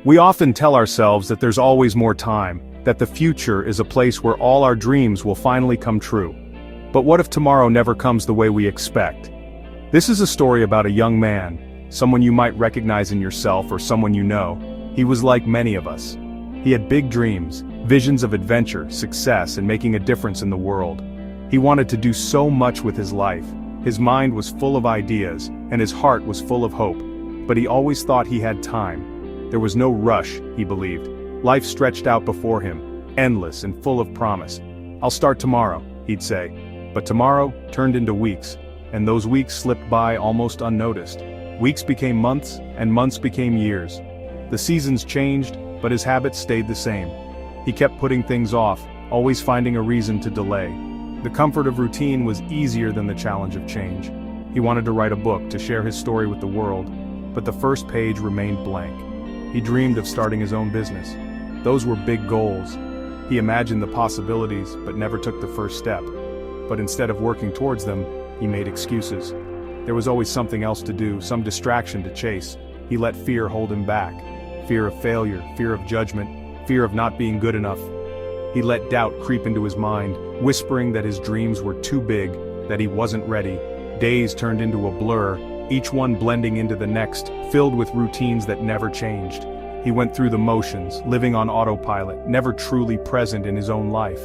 We often tell ourselves that there's always more time, that the future is a place where all our dreams will finally come true. But what if tomorrow never comes the way we expect? This is a story about a young man, someone you might recognize in yourself or someone you know. He was like many of us. He had big dreams, visions of adventure, success, and making a difference in the world. He wanted to do so much with his life. His mind was full of ideas, and his heart was full of hope. But he always thought he had time. There was no rush, he believed. Life stretched out before him, endless and full of promise. "I'll start tomorrow," he'd say. But tomorrow turned into weeks, and those weeks slipped by almost unnoticed. Weeks became months, and months became years. The seasons changed, but his habits stayed the same. He kept putting things off, always finding a reason to delay. The comfort of routine was easier than the challenge of change. He wanted to write a book to share his story with the world, but the first page remained blank. He dreamed of starting his own business. Those were big goals. He imagined the possibilities, but never took the first step. But instead of working towards them, he made excuses. There was always something else to do, some distraction to chase. He let fear hold him back. Fear of failure, fear of judgment, fear of not being good enough. He let doubt creep into his mind, whispering that his dreams were too big, that he wasn't ready. Days turned into a blur, each one blending into the next, filled with routines that never changed. He went through the motions, living on autopilot, never truly present in his own life.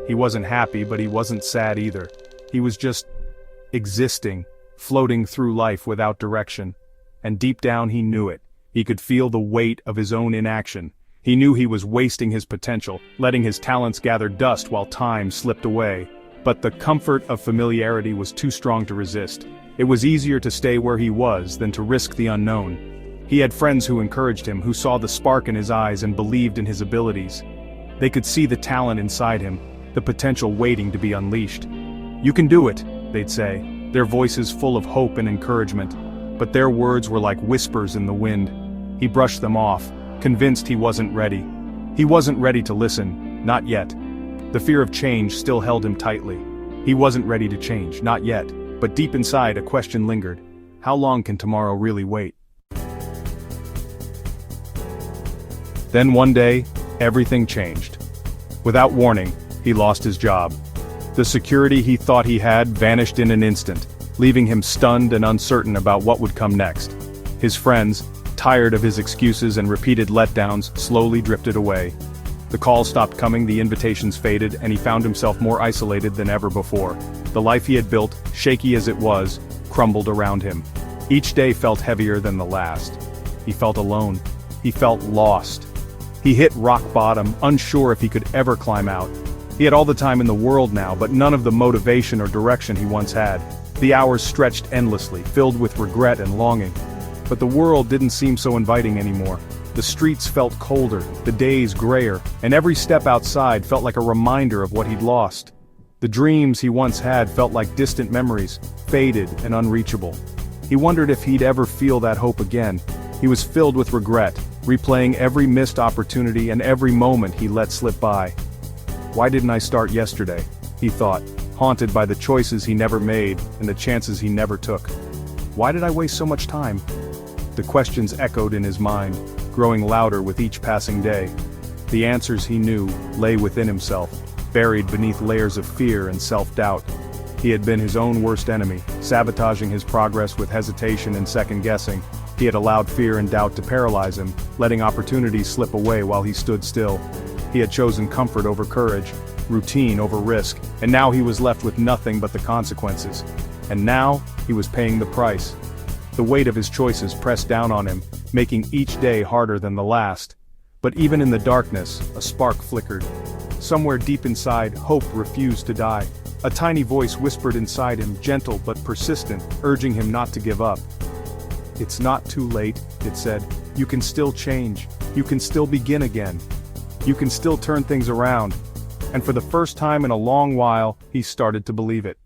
He wasn't happy, but he wasn't sad either. He was just existing, floating through life without direction. And deep down he knew it. He could feel the weight of his own inaction. He knew he was wasting his potential, letting his talents gather dust while time slipped away. But the comfort of familiarity was too strong to resist. It was easier to stay where he was than to risk the unknown. He had friends who encouraged him, who saw the spark in his eyes and believed in his abilities. They could see the talent inside him, the potential waiting to be unleashed. "You can do it," they'd say, their voices full of hope and encouragement. But their words were like whispers in the wind. He brushed them off, convinced he wasn't ready. He wasn't ready to listen, not yet. The fear of change still held him tightly. He wasn't ready to change, not yet. But deep inside, a question lingered. How long can tomorrow really wait? Then one day, everything changed. Without warning, he lost his job. The security he thought he had vanished in an instant, leaving him stunned and uncertain about what would come next. His friends, tired of his excuses and repeated letdowns, slowly drifted away. The calls stopped coming, the invitations faded, and he found himself more isolated than ever before. The life he had built, shaky as it was, crumbled around him. Each day felt heavier than the last. He felt alone. He felt lost. He hit rock bottom, unsure if he could ever climb out. He had all the time in the world now, but none of the motivation or direction he once had. The hours stretched endlessly, filled with regret and longing. But the world didn't seem so inviting anymore. The streets felt colder, the days grayer, and every step outside felt like a reminder of what he'd lost. The dreams he once had felt like distant memories, faded and unreachable. He wondered if he'd ever feel that hope again. He was filled with regret, replaying every missed opportunity and every moment he let slip by. Why didn't I start yesterday? He thought, haunted by the choices he never made and the chances he never took. Why did I waste so much time? The questions echoed in his mind, growing louder with each passing day. The answers he knew lay within himself, buried beneath layers of fear and self-doubt. He had been his own worst enemy, sabotaging his progress with hesitation and second-guessing. He had allowed fear and doubt to paralyze him, letting opportunities slip away while he stood still. He had chosen comfort over courage, routine over risk, and now he was left with nothing but the consequences. And now, he was paying the price. The weight of his choices pressed down on him, making each day harder than the last. But even in the darkness, a spark flickered. Somewhere deep inside, hope refused to die. A tiny voice whispered inside him, gentle but persistent, urging him not to give up. "It's not too late," it said. "You can still change. You can still begin again. You can still turn things around." And for the first time in a long while, he started to believe it.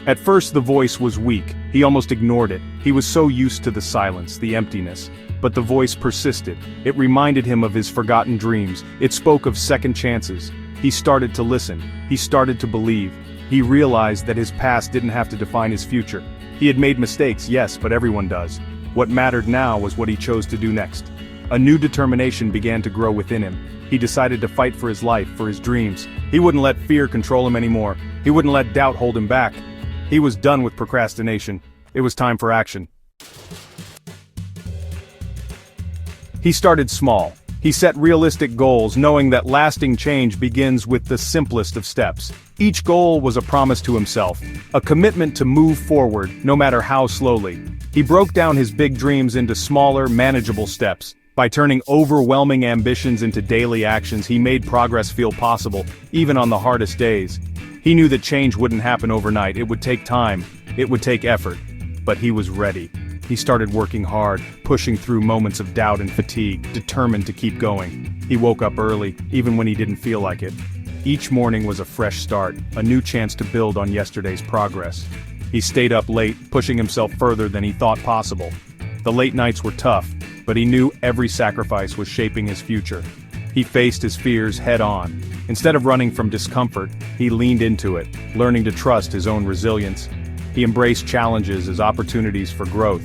At first the voice was weak, he almost ignored it. He was so used to the silence, the emptiness. But the voice persisted. It reminded him of his forgotten dreams. It spoke of second chances. He started to listen. He started to believe. He realized that his past didn't have to define his future. He had made mistakes, yes, but everyone does. What mattered now was what he chose to do next. A new determination began to grow within him. He decided to fight for his life, for his dreams. He wouldn't let fear control him anymore. He wouldn't let doubt hold him back. He was done with procrastination. It was time for action. He started small. He set realistic goals, knowing that lasting change begins with the simplest of steps. Each goal was a promise to himself, a commitment to move forward, no matter how slowly. He broke down his big dreams into smaller, manageable steps. By turning overwhelming ambitions into daily actions, he made progress feel possible, even on the hardest days. He knew that change wouldn't happen overnight. It would take time. It would take effort. But he was ready. He started working hard, pushing through moments of doubt and fatigue, determined to keep going. He woke up early, even when he didn't feel like it. Each morning was a fresh start, a new chance to build on yesterday's progress. He stayed up late, pushing himself further than he thought possible. The late nights were tough, but he knew every sacrifice was shaping his future. He faced his fears head-on. Instead of running from discomfort, he leaned into it, learning to trust his own resilience. He embraced challenges as opportunities for growth.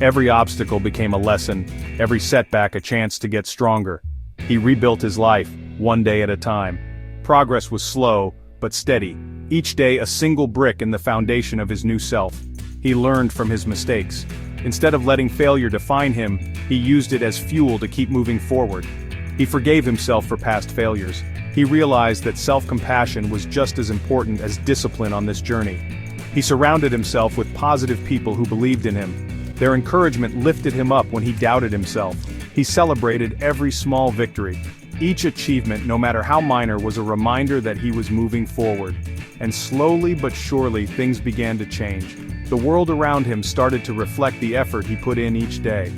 Every obstacle became a lesson, every setback a chance to get stronger. He rebuilt his life, one day at a time. Progress was slow, but steady. Each day a single brick in the foundation of his new self. He learned from his mistakes. Instead of letting failure define him, he used it as fuel to keep moving forward. He forgave himself for past failures. He realized that self-compassion was just as important as discipline on this journey. He surrounded himself with positive people who believed in him. Their encouragement lifted him up when he doubted himself. He celebrated every small victory. Each achievement, no matter how minor, was a reminder that he was moving forward. And slowly but surely, things began to change. The world around him started to reflect the effort he put in each day.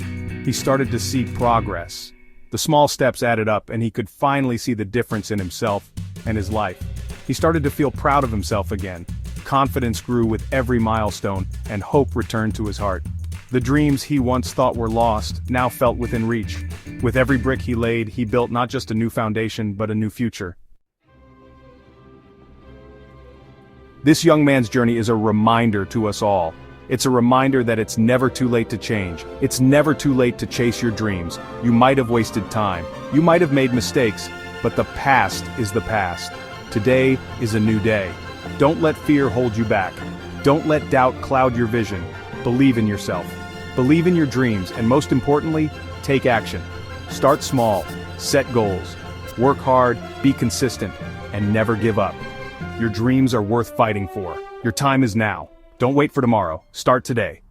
He started to see progress. The small steps added up, and he could finally see the difference in himself and his life. He started to feel proud of himself again. Confidence grew with every milestone, and hope returned to his heart. The dreams he once thought were lost now felt within reach. With every brick he laid, he built not just a new foundation, but a new future. This young man's journey is a reminder to us all. It's a reminder that it's never too late to change. It's never too late to chase your dreams. You might have wasted time. You might have made mistakes, but the past is the past. Today is a new day. Don't let fear hold you back. Don't let doubt cloud your vision. Believe in yourself. Believe in your dreams, and most importantly, take action. Start small, set goals, work hard, be consistent, and never give up. Your dreams are worth fighting for. Your time is now. Don't wait for tomorrow. Start today.